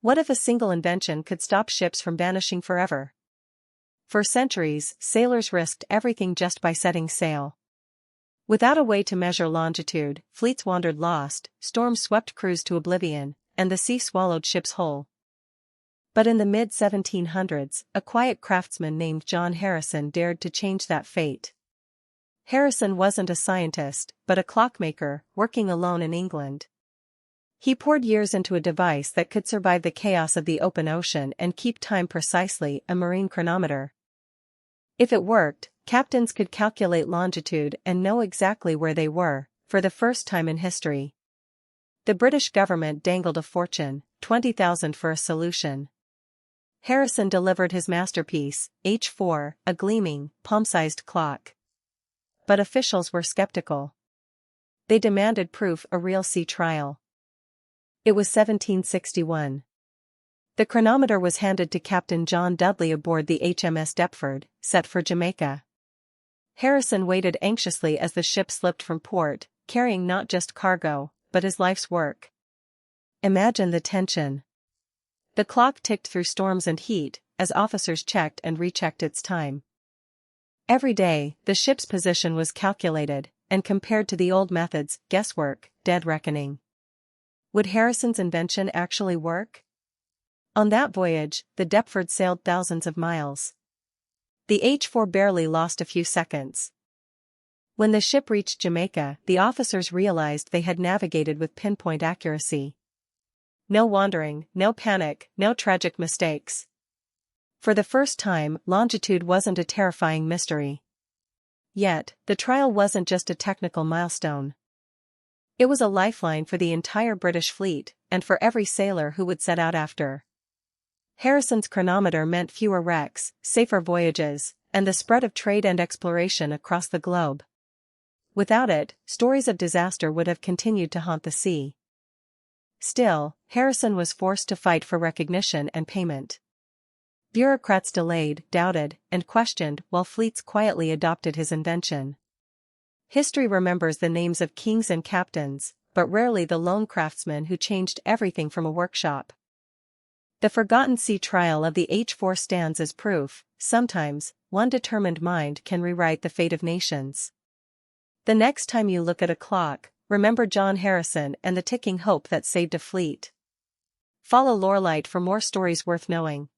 What if a single invention could stop ships from vanishing forever? For centuries, sailors risked everything just by setting sail. Without a way to measure longitude, fleets wandered lost, storms swept crews to oblivion, and the sea swallowed ships whole. But in the mid-1700s, a quiet craftsman named John Harrison dared to change that fate. Harrison wasn't a scientist, but a clockmaker, working alone in England. He poured years into a device that could survive the chaos of the open ocean and keep time precisely, a marine chronometer. If it worked, captains could calculate longitude and know exactly where they were, for the first time in history. The British government dangled a fortune, $20,000 for a solution. Harrison delivered his masterpiece, H4, a gleaming, palm-sized clock. But officials were skeptical. They demanded proof, a real sea trial. It was 1761. The chronometer was handed to Captain John Dudley aboard the HMS Deptford, set for Jamaica. Harrison waited anxiously as the ship slipped from port, carrying not just cargo, but his life's work. Imagine the tension. The clock ticked through storms and heat, as officers checked and rechecked its time. Every day, the ship's position was calculated, and compared to the old methods, guesswork, dead reckoning. Would Harrison's invention actually work? On that voyage, the Deptford sailed thousands of miles. The H4 barely lost a few seconds. When the ship reached Jamaica, the officers realized they had navigated with pinpoint accuracy. No wandering, no panic, no tragic mistakes. For the first time, longitude wasn't a terrifying mystery. Yet, the trial wasn't just a technical milestone. It was a lifeline for the entire British fleet, and for every sailor who would set out after. Harrison's chronometer meant fewer wrecks, safer voyages, and the spread of trade and exploration across the globe. Without it, stories of disaster would have continued to haunt the sea. Still, Harrison was forced to fight for recognition and payment. Bureaucrats delayed, doubted, and questioned while fleets quietly adopted his invention. History remembers the names of kings and captains, but rarely the lone craftsman who changed everything from a workshop. The forgotten sea trial of the H4 stands as proof, sometimes, one determined mind can rewrite the fate of nations. The next time you look at a clock, remember John Harrison and the ticking hope that saved a fleet. Follow Lorelight for more stories worth knowing.